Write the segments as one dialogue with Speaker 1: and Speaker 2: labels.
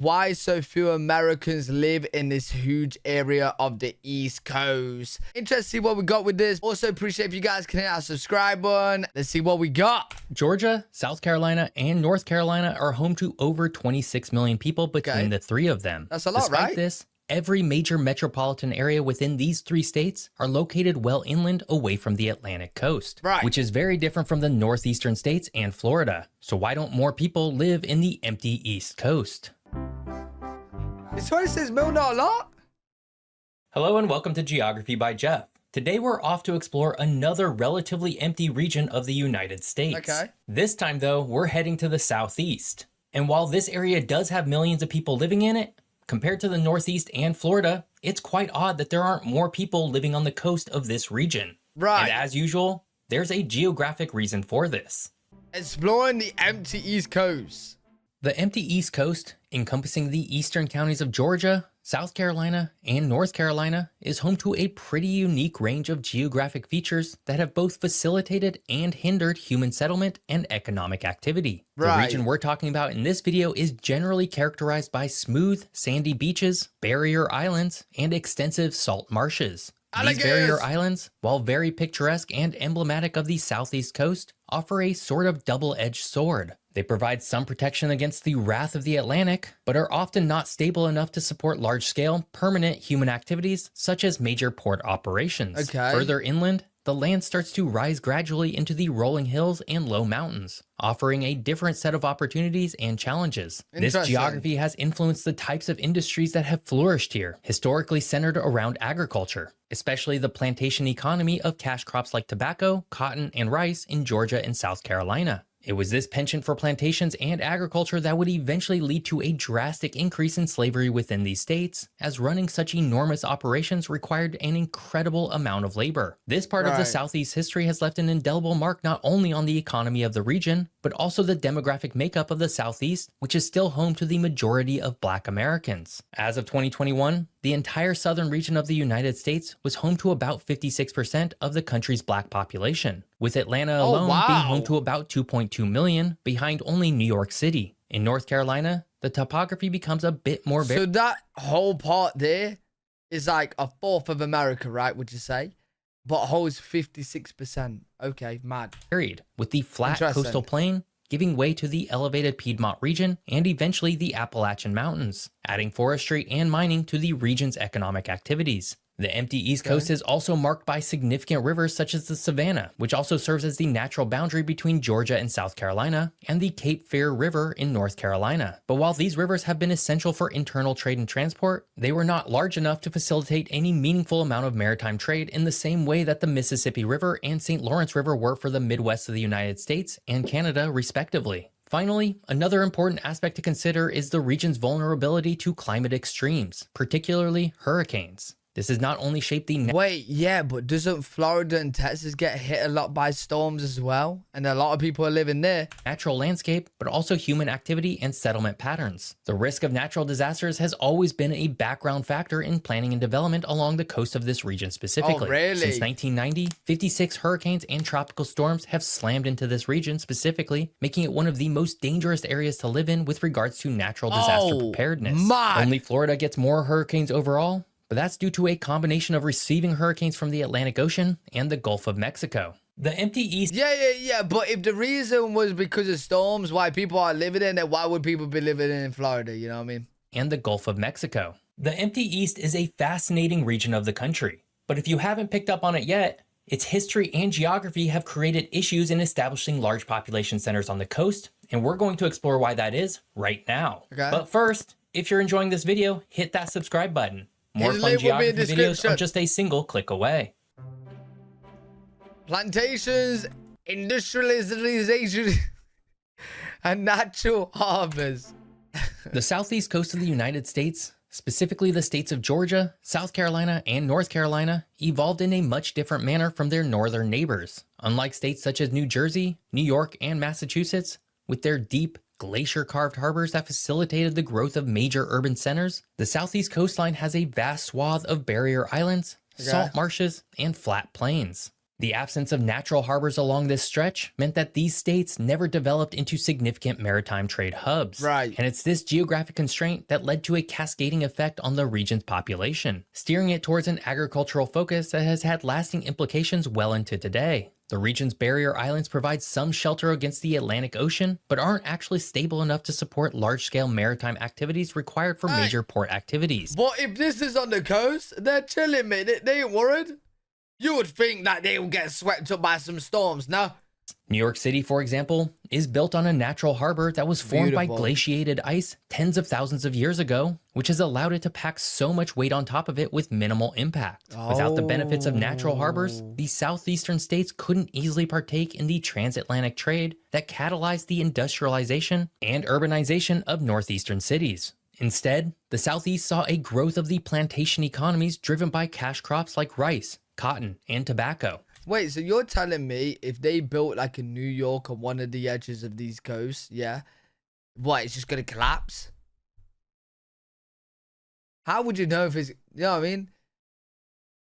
Speaker 1: why so few Americans live in this huge area of the East Coast. Interested to see what we got with this. Also appreciate if you guys can hit our subscribe button. Let's see what we got.
Speaker 2: Georgia, South Carolina, and North Carolina are home to over 26 million people between the three of them.
Speaker 1: That's a lot,
Speaker 2: Despite
Speaker 1: right?
Speaker 2: this, every major metropolitan area within these three states are located well inland away from the Atlantic coast, which is very different from the northeastern states and Florida. So why don't more people live in the empty East Coast?
Speaker 1: It's 26 mil, not a lot.
Speaker 2: Hello and welcome to Geography by Jeff. Today we're off to explore another relatively empty region of the United States. This time though, we're heading to the southeast. And while this area does have millions of people living in it, compared to the Northeast and Florida, it's quite odd that there aren't more people living on the coast of this region. And as usual, there's a geographic reason for this.
Speaker 1: Exploring the empty East Coast.
Speaker 2: The empty East Coast, encompassing the eastern counties of Georgia, South Carolina, and North Carolina, is home to a pretty unique range of geographic features that have both facilitated and hindered human settlement and economic activity. The region we're talking about in this video is generally characterized by smooth, sandy beaches, barrier islands, and extensive salt marshes. These barrier islands, while very picturesque and emblematic of the southeast coast, offer a sort of double-edged sword. They provide some protection against the wrath of the Atlantic, but are often not stable enough to support large-scale, permanent human activities such as major port operations. Further inland, the land starts to rise gradually into the rolling hills and low mountains, offering a different set of opportunities and challenges. This geography has influenced the types of industries that have flourished here, historically centered around agriculture, especially the plantation economy of cash crops like tobacco, cotton, and rice in Georgia and South Carolina. It was this penchant for plantations and agriculture that would eventually lead to a drastic increase in slavery within these states, as running such enormous operations required an incredible amount of labor. This part of the Southeast history has left an indelible mark not only on the economy of the region, but also the demographic makeup of the Southeast, which is still home to the majority of Black Americans. As of 2021, the entire southern region of the United States was home to about 56% of the country's Black population, with Atlanta alone being home to about 2.2 million, behind only New York City. In North Carolina, the topography becomes a bit more
Speaker 1: So that whole part there is like a fourth of America, right, would you say? But holds 56%. Okay, mad.
Speaker 2: Varied, with the flat coastal plain giving way to the elevated Piedmont region and eventually the Appalachian Mountains, adding forestry and mining to the region's economic activities. The empty East Coast is also marked by significant rivers such as the Savannah, which also serves as the natural boundary between Georgia and South Carolina, and the Cape Fear River in North Carolina. But while these rivers have been essential for internal trade and transport, they were not large enough to facilitate any meaningful amount of maritime trade in the same way that the Mississippi River and St. Lawrence River were for the Midwest of the United States and Canada, respectively. Finally, another important aspect to consider is the region's vulnerability to climate extremes, particularly hurricanes. This has not only shaped the...
Speaker 1: but doesn't Florida and Texas get hit a lot by storms as well? And a lot of people are living there.
Speaker 2: Natural landscape, but also human activity and settlement patterns. The risk of natural disasters has always been a background factor in planning and development along the coast of this region specifically. Since 1990, 56 hurricanes and tropical storms have slammed into this region specifically, making it one of the most dangerous areas to live in with regards to natural disaster preparedness. Only Florida gets more hurricanes overall, but that's due to a combination of receiving hurricanes from the Atlantic Ocean and the Gulf of Mexico. The empty East...
Speaker 1: But if the reason was because of storms, why people are living in it, why would people be living in Florida, you know what I mean?
Speaker 2: And the Gulf of Mexico. The empty East is a fascinating region of the country, but if you haven't picked up on it yet, its history and geography have created issues in establishing large population centers on the coast, and we're going to explore why that is right now. But first, if you're enjoying this video, hit that subscribe button. More fun geography videos are just a single click away.
Speaker 1: Plantations, industrialization, and natural harbors.
Speaker 2: The southeast coast of the United States, specifically the states of Georgia, South Carolina, and North Carolina, evolved in a much different manner from their northern neighbors. Unlike states such as New Jersey, New York, and Massachusetts, with their deep, glacier-carved harbors that facilitated the growth of major urban centers, the southeast coastline has a vast swath of barrier islands, salt marshes, and flat plains. The absence of natural harbors along this stretch meant that these states never developed into significant maritime trade hubs.
Speaker 1: Right.
Speaker 2: And it's this geographic constraint that led to a cascading effect on the region's population, steering it towards an agricultural focus that has had lasting implications well into today. The region's barrier islands provide some shelter against the Atlantic Ocean, but aren't actually stable enough to support large-scale maritime activities required for major port activities.
Speaker 1: But if this is on the coast, they're chilling, mate. They ain't worried. You would think that they will get swept up by some storms, no?
Speaker 2: New York City, for example, is built on a natural harbor that was formed by
Speaker 1: Beautiful.
Speaker 2: glaciated ice tens of thousands of years ago, which has allowed it to pack so much weight on top of it with minimal impact. Without the benefits of natural harbors, the southeastern states couldn't easily partake in the transatlantic trade that catalyzed the industrialization and urbanization of northeastern cities. Instead, the Southeast saw a growth of the plantation economies driven by cash crops like rice, cotton, and tobacco.
Speaker 1: Wait, so you're telling me if they built like a New York on one of the edges of these coasts, yeah, what, it's just going to collapse? How would you know if it's, you know what I mean?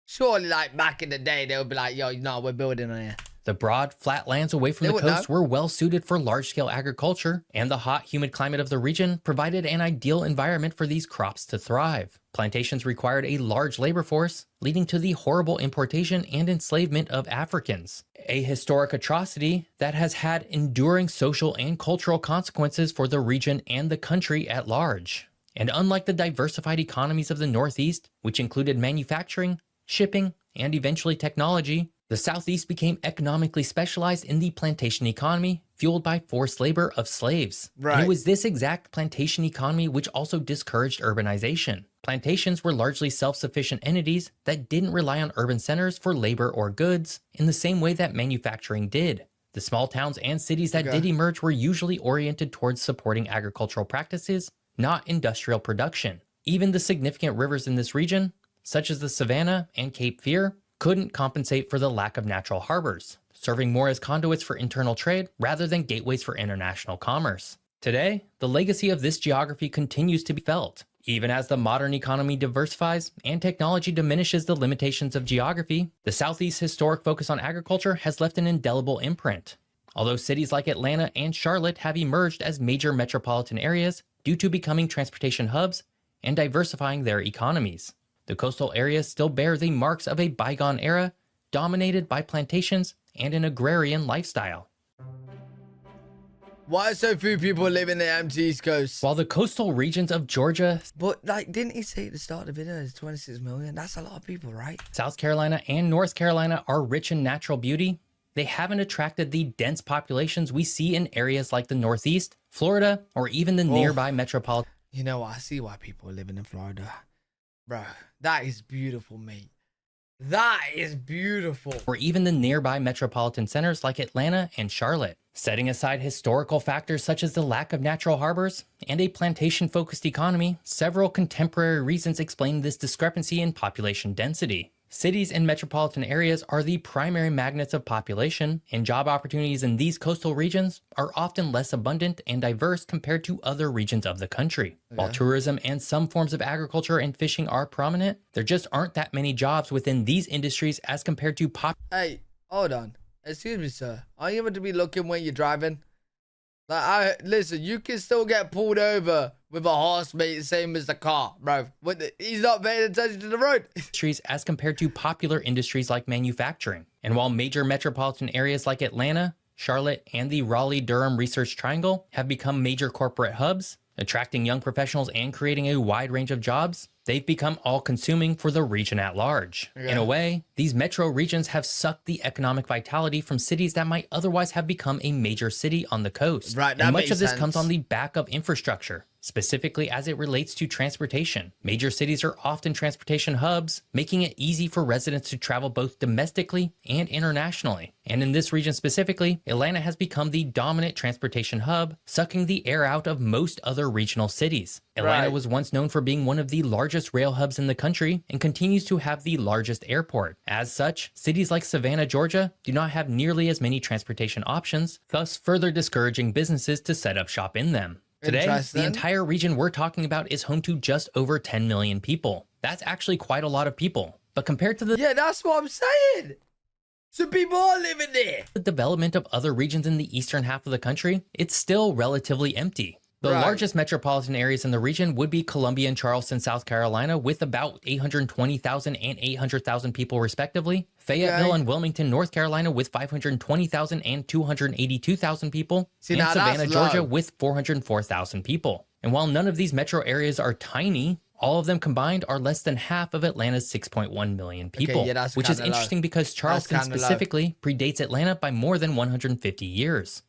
Speaker 1: Surely, like, back in the day, they would be like, yo, no, we're building on here.
Speaker 2: The broad, flat lands away from the coast were well suited for large-scale agriculture, and the hot, humid climate of the region provided an ideal environment for these crops to thrive. Plantations required a large labor force, leading to the horrible importation and enslavement of Africans, a historic atrocity that has had enduring social and cultural consequences for the region and the country at large. And unlike the diversified economies of the Northeast, which included manufacturing, shipping, and eventually technology, the Southeast became economically specialized in the plantation economy, fueled by forced labor of slaves.
Speaker 1: Right.
Speaker 2: And it was this exact plantation economy which also discouraged urbanization. Plantations were largely self-sufficient entities that didn't rely on urban centers for labor or goods in the same way that manufacturing did. The small towns and cities that did emerge were usually oriented towards supporting agricultural practices, not industrial production. Even the significant rivers in this region, such as the Savannah and Cape Fear, couldn't compensate for the lack of natural harbors, serving more as conduits for internal trade rather than gateways for international commerce. Today, the legacy of this geography continues to be felt. Even as the modern economy diversifies and technology diminishes the limitations of geography, the Southeast's historic focus on agriculture has left an indelible imprint. Although cities like Atlanta and Charlotte have emerged as major metropolitan areas due to becoming transportation hubs and diversifying their economies, the coastal areas still bear the marks of a bygone era dominated by plantations and an agrarian lifestyle.
Speaker 1: Why so few people live in the empty East Coast?
Speaker 2: While the coastal regions of Georgia,
Speaker 1: But, like, didn't he say at the start of the video, it's 26 million? That's a lot of people, right?
Speaker 2: South Carolina, and North Carolina are rich in natural beauty, they haven't attracted the dense populations we see in areas like the Northeast, Florida, or even the nearby metropolitan.
Speaker 1: You know what? I see why people are living in Florida. Bro, that is beautiful, mate. That is beautiful.
Speaker 2: Or even the nearby metropolitan centers like Atlanta and Charlotte. Setting aside historical factors such as the lack of natural harbors and a plantation-focused economy, several contemporary reasons explain this discrepancy in population density. Cities and metropolitan areas are the primary magnets of population, and job opportunities in these coastal regions are often less abundant and diverse compared to other regions of the country. While tourism and some forms of agriculture and fishing are prominent, there just aren't that many jobs within these industries as compared to
Speaker 1: Hey, hold on. Excuse me, sir. Are you able to be looking when you're driving? Like, listen, you can still get pulled over with a horse, mate, same as the car, bro. He's not paying attention to the road.
Speaker 2: industries as compared to popular industries like manufacturing. And while major metropolitan areas like Atlanta, Charlotte, and the Raleigh-Durham Research Triangle have become major corporate hubs, attracting young professionals and creating a wide range of jobs, they've become all-consuming for the region at large. In a way, these metro regions have sucked the economic vitality from cities that might otherwise have become a major city on the coast.
Speaker 1: Right, that
Speaker 2: and much
Speaker 1: makes
Speaker 2: of this
Speaker 1: sense.
Speaker 2: comes on the back of infrastructure, specifically as it relates to transportation. Major cities are often transportation hubs, making it easy for residents to travel both domestically and internationally. And in this region specifically, Atlanta has become the dominant transportation hub, sucking the air out of most other regional cities. Atlanta was once known for being one of the largest rail hubs in the country and continues to have the largest airport. As such, cities like Savannah, Georgia do not have nearly as many transportation options, thus further discouraging businesses to set up shop in them. Today, the entire region we're talking about is home to just over 10 million people. That's actually quite a lot of people. But compared to the
Speaker 1: Yeah, that's what I'm saying. So people are living there.
Speaker 2: The development of other regions in the eastern half of the country, it's still relatively empty. The
Speaker 1: Right.
Speaker 2: largest metropolitan areas in the region would be Columbia and Charleston, South Carolina, with about 820,000 and 800,000 people respectively. Fayetteville and Wilmington, North Carolina, with 520,000 and 282,000 people.
Speaker 1: See,
Speaker 2: and
Speaker 1: now that's
Speaker 2: Savannah, Georgia,
Speaker 1: low.
Speaker 2: with 404,000 people. And while none of these metro areas are tiny, all of them combined are less than half of Atlanta's 6.1 million people,
Speaker 1: yeah, that's
Speaker 2: which is
Speaker 1: kinda low.
Speaker 2: interesting because Charleston
Speaker 1: kinda low.
Speaker 2: specifically predates Atlanta by more than 150 years.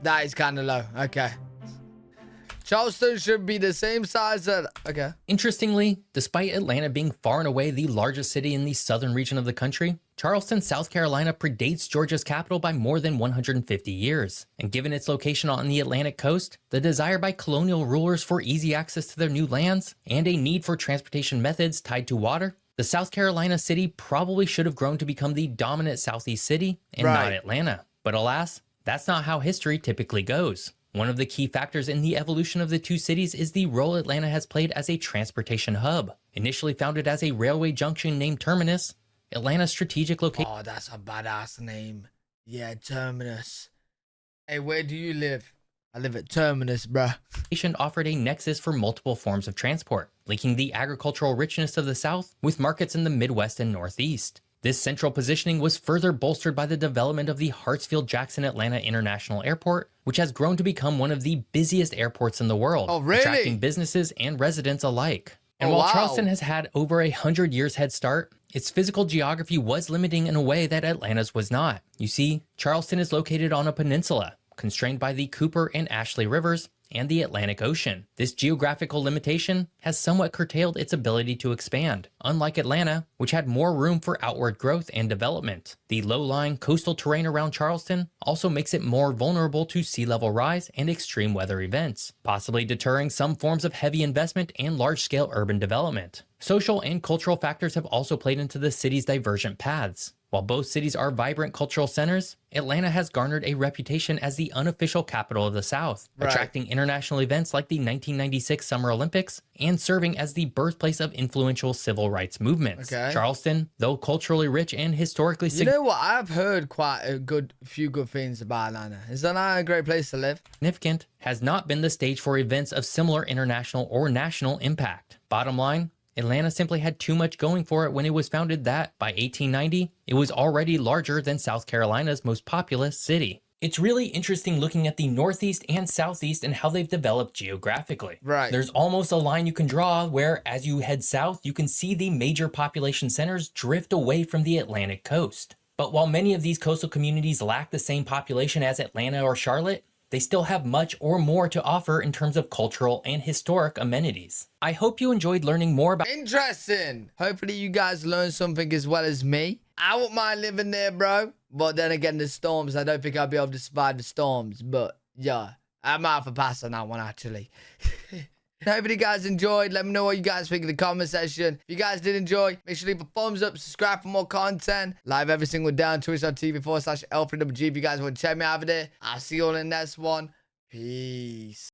Speaker 1: That is kind of low. Okay. Charleston should be the same size as... Okay.
Speaker 2: Interestingly, despite Atlanta being far and away the largest city in the southern region of the country, Charleston, South Carolina predates Georgia's capital by more than 150 years. And given its location on the Atlantic coast, the desire by colonial rulers for easy access to their new lands, and a need for transportation methods tied to water, the South Carolina city probably should have grown to become the dominant southeast city and not Atlanta. But alas, that's not how history typically goes. One of the key factors in the evolution of the two cities is the role Atlanta has played as a transportation hub. Initially founded as a railway junction named Terminus, Atlanta's strategic location...
Speaker 1: Oh, that's a badass name. Yeah, Terminus. Hey, where do you live? I live at Terminus, bruh.
Speaker 2: offered a nexus for multiple forms of transport, linking the agricultural richness of the South with markets in the Midwest and Northeast. This central positioning was further bolstered by the development of the Hartsfield-Jackson Atlanta International Airport, which has grown to become one of the busiest airports in the world,
Speaker 1: Oh, really?
Speaker 2: attracting businesses and residents alike. And
Speaker 1: Oh,
Speaker 2: while
Speaker 1: wow.
Speaker 2: Charleston has had over 100 years head start, its physical geography was limiting in a way that Atlanta's was not. You see, Charleston is located on a peninsula, constrained by the Cooper and Ashley rivers and the Atlantic Ocean. This geographical limitation has somewhat curtailed its ability to expand, unlike Atlanta, which had more room for outward growth and development. The low-lying coastal terrain around Charleston also makes it more vulnerable to sea level rise and extreme weather events, possibly deterring some forms of heavy investment and large-scale urban development. Social and cultural factors have also played into the city's divergent paths. While both cities are vibrant cultural centers, Atlanta has garnered a reputation as the unofficial capital of the South, attracting international events like the 1996 Summer Olympics and serving as the birthplace of influential civil rights movements. Charleston, though culturally rich and historically
Speaker 1: You know what? I've heard quite a few good things about Atlanta. Is that not a great place to live?
Speaker 2: significant, has not been the stage for events of similar international or national impact. Bottom line, Atlanta simply had too much going for it when it was founded that, by 1890, it was already larger than South Carolina's most populous city. It's really interesting looking at the Northeast and Southeast and how they've developed geographically. There's almost a line you can draw where, as you head south, you can see the major population centers drift away from the Atlantic coast. But while many of these coastal communities lack the same population as Atlanta or Charlotte, they still have much or more to offer in terms of cultural and historic amenities. I hope you enjoyed learning more about...
Speaker 1: Interesting. Hopefully you guys learned something as well as me. I wouldn't mind living there, bro. But then again, the storms, I don't think I'll be able to survive the storms. But yeah, I'm out for pass on that one, actually. Hopefully you guys enjoyed. Let me know what you guys think in the comment section. If you guys did enjoy, make sure to leave a thumbs up, subscribe for more content. Live every single day on twitch.tv/L3WG if you guys want to check me out over there. I'll see you all in the next one. Peace.